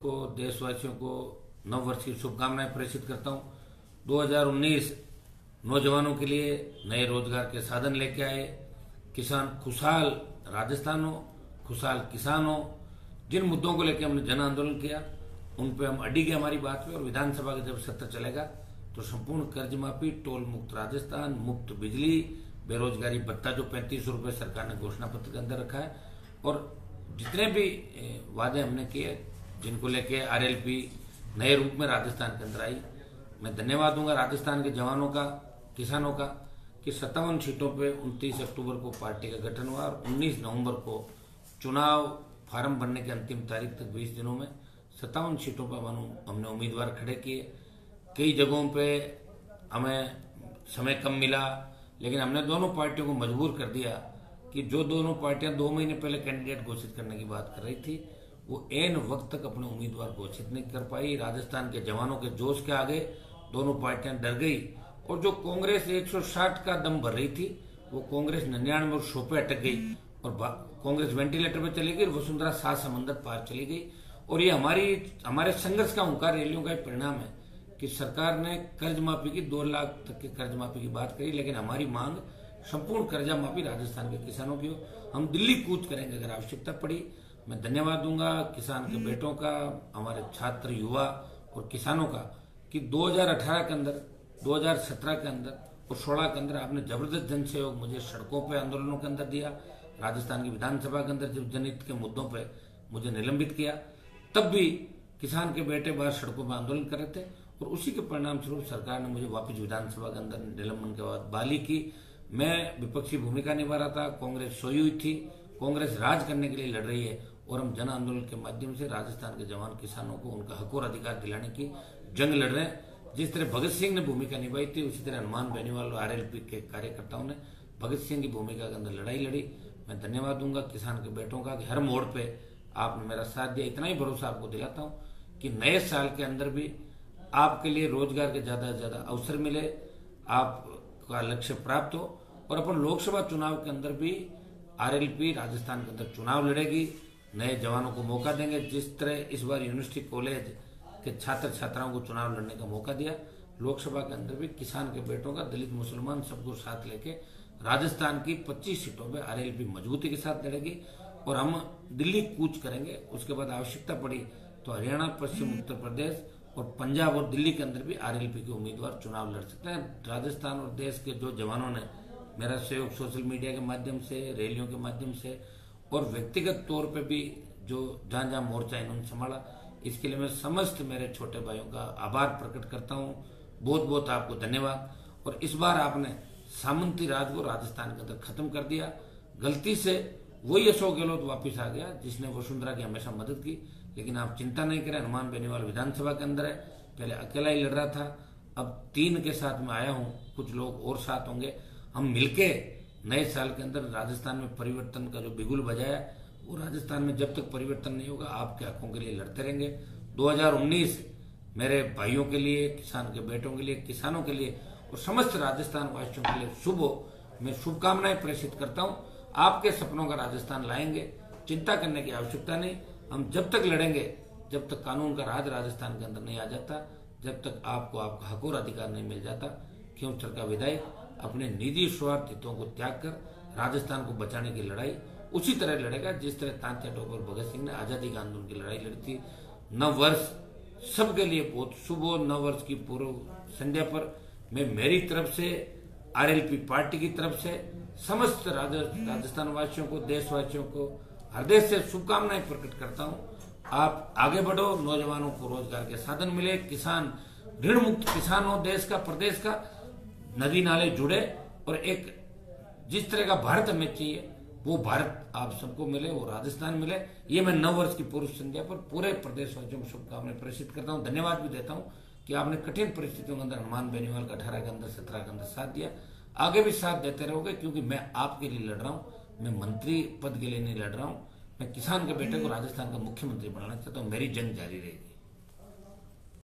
को देशवासियों को नव वर्ष की शुभकामनाएं प्रेषित करता हूं। 2019 नौजवानों के लिए नए रोजगार के साधन लेके आए। किसान खुशहाल राजस्थान हो, खुशहाल किसान हो। जिन मुद्दों को लेकर हमने जन आंदोलन किया उन पे हम अड़ी गए हमारी बात पे। और विधानसभा का जब सत्र चलेगा तो संपूर्ण कर्ज माफी, टोल मुक्त राजस्थान, मुफ्त बिजली, बेरोजगारी भत्ता जो 3500 रुपए सरकार ने घोषणा पत्र के अंदर रखा है, और जितने भी वादे हमने किए जिनको लेके आरएलपी नए रूप में राजस्थान के अंदर आई, मैं धन्यवाद दूंगा राजस्थान के जवानों का, किसानों का, कि 57 सीटों पे 29 अक्टूबर को पार्टी का गठन हुआ और 19 नवंबर को चुनाव फार्म भरने की अंतिम तारीख तक 20 दिनों में 57 सीटों पर हमने उम्मीदवार खड़े किए। कई जगहों पे हमें समय कम मिला, लेकिन हमने दोनों पार्टियों को मजबूर कर दिया कि जो दोनों पार्टियां 2 महीने पहले कैंडिडेट घोषित करने की बात कर रही थी वो एन वक्त तक अपने उम्मीदवार घोषित नहीं कर पाई। राजस्थान के जवानों के जोश के आगे दोनों पार्टियां डर गई, और जो कांग्रेस 160 का दम भर रही थी वो कांग्रेस 99 और 100 पे अटक गई, और कांग्रेस वेंटिलेटर पे चली गई और वसुंधरा 7 समंदर पार चली गई। और ये हमारे संघर्ष का हुंकार रैलियों का परिणाम है कि सरकार ने कर्ज माफी की 2 लाख तक की कर्ज माफी की बात करी, लेकिन हमारी मांग संपूर्ण कर्जा माफी राजस्थान के किसानों की हो। हम दिल्ली कूच करेंगे अगर आवश्यकता पड़ी। मैं धन्यवाद दूंगा किसान के बेटों का, हमारे छात्र, युवा और किसानों का, कि 2018 के अंदर, 2017 के अंदर और 16 के अंदर आपने जबरदस्त जन सहयोग मुझे सड़कों पे आंदोलनों के अंदर दिया। राजस्थान की विधानसभा के अंदर जब जनहित के मुद्दों पे मुझे निलंबित किया, तब भी किसान के बेटे बाहर सड़कों पर आंदोलन कर रहे थे, और उसी के परिणाम स्वरूप सरकार ने मुझे वापस विधानसभा के अंदर निलंबन के बाद बहाली की। मैं विपक्षी भूमिका निभा रहा था, कांग्रेस सोई हुई थी, कांग्रेस राज करने के लिए लड़ रही है, और हम जन आंदोलन के माध्यम से राजस्थान के जवान किसानों को उनका हक और अधिकार दिलाने की जंग लड़ रहे हैं। जिस तरह भगत सिंह ने भूमिका निभाई थी, उसी तरह हनुमान बेनीवाल और आरएलपी के कार्यकर्ताओं ने भगत सिंह की भूमिका के अंदर लड़ाई लड़ी। मैं धन्यवाद दूंगा किसान के बेटों का कि हर मोड़ पे आपने मेरा साथ दिया। इतना ही भरोसा आपको दिलाता हूं कि नए साल के अंदर भी आपके लिए रोजगार के ज्यादा से ज्यादा अवसर मिले, आपका लक्ष्य प्राप्त हो, और अपन लोकसभा चुनाव के अंदर भी आरएलपी राजस्थान के अंदर चुनाव लड़ेगी, नए जवानों को मौका देंगे। जिस तरह इस बार यूनिवर्सिटी कॉलेज के छात्र छात्राओं को चुनाव लड़ने का मौका दिया, लोकसभा के अंदर भी किसान के बेटों का, दलित मुसलमान सबको साथ लेके राजस्थान की 25 सीटों पे आरएलपी मजबूती के साथ लड़ेगी, और हम दिल्ली कूच करेंगे। उसके बाद आवश्यकता पड़ी तो हरियाणा, पश्चिम उत्तर प्रदेश और पंजाब और दिल्ली के अंदर भी आरएलपी के उम्मीदवार चुनाव लड़ सकते हैं। राजस्थान और देश के जो जवानों ने मेरा सहयोग सोशल मीडिया के माध्यम से, रैलियों के माध्यम से और व्यक्तिगत तौर पे भी जो जहां जहां मोर्चा इन्होंने संभाला, इसके लिए मैं समस्त मेरे छोटे भाइयों का आभार प्रकट करता हूं। बहुत बहुत आपको धन्यवाद। और इस बार आपने सामंती राज को राजस्थान के अंदर खत्म कर दिया। गलती से वही अशोक गहलोत वापिस आ गया जिसने वसुंधरा की हमेशा मदद की, लेकिन आप चिंता नहीं करें, हनुमान बेनीवाल विधानसभा के अंदर है। पहले अकेला ही लड़ रहा था, अब 3 के साथ में आया हूं, कुछ लोग और साथ होंगे। हम मिलके नए साल के अंदर राजस्थान में परिवर्तन का जो बिगुल बजाया, वो राजस्थान में जब तक परिवर्तन नहीं होगा आपके हकों के लिए लड़ते रहेंगे। 2019 मेरे भाइयों के लिए, किसान के बेटों के लिए, किसानों के लिए और समस्त राजस्थान वासियों के लिए शुभ हो। मैं शुभकामनाएं प्रेषित करता हूं। आपके सपनों का राजस्थान लाएंगे, चिंता करने की आवश्यकता नहीं। हम जब तक लड़ेंगे, जब तक कानून का राज राजस्थान के अंदर नहीं आ जाता, जब तक आपको आपका हक और अधिकार नहीं मिल जाता। क्योंचर का विधायक अपने निजी स्वार्थ हितों को त्याग कर राजस्थान को बचाने की लड़ाई उसी तरह लड़ेगा जिस तरह तांत्या टोपे और भगत सिंह ने आजादी के आंदोलन की लड़ाई लड़ी थी। नव वर्ष सबके लिए बहुत शुभ हो। नव वर्ष की पूर्व संध्या पर मैं मेरी तरफ से, आरएलपी पार्टी की तरफ से समस्त राजस्थान वासियों को, देशवासियों को हृदय से शुभकामनाएं प्रकट करता हूं। आप आगे बढ़ो, नौजवानों को रोजगार के साधन मिले, किसान ऋण मुक्त किसान हो, देश का, प्रदेश का, नदी नाले जुड़े, और एक जिस तरह का भारत हमें चाहिए वो भारत आप सबको मिले, वो राजस्थान मिले। ये मैं नव वर्ष की पूर्व संध्या पर पूरे प्रदेशवासियों को शुभकामनाएं प्रेषित करता हूं। धन्यवाद भी देता हूं कि आपने कठिन परिस्थितियों के अंदर हनुमान बेनीवाल का 18 के अंदर, 17 के अंदर साथ दिया। आगे भी साथ देते रहोगे, क्योंकि मैं आपके लिए लड़ रहा हूं। मैं मंत्री पद के लिए नहीं लड़ रहा हूं। मैं किसान के बेटे को राजस्थान का मुख्यमंत्री बनाना चाहता हूं। मेरी जंग जारी रहेगी।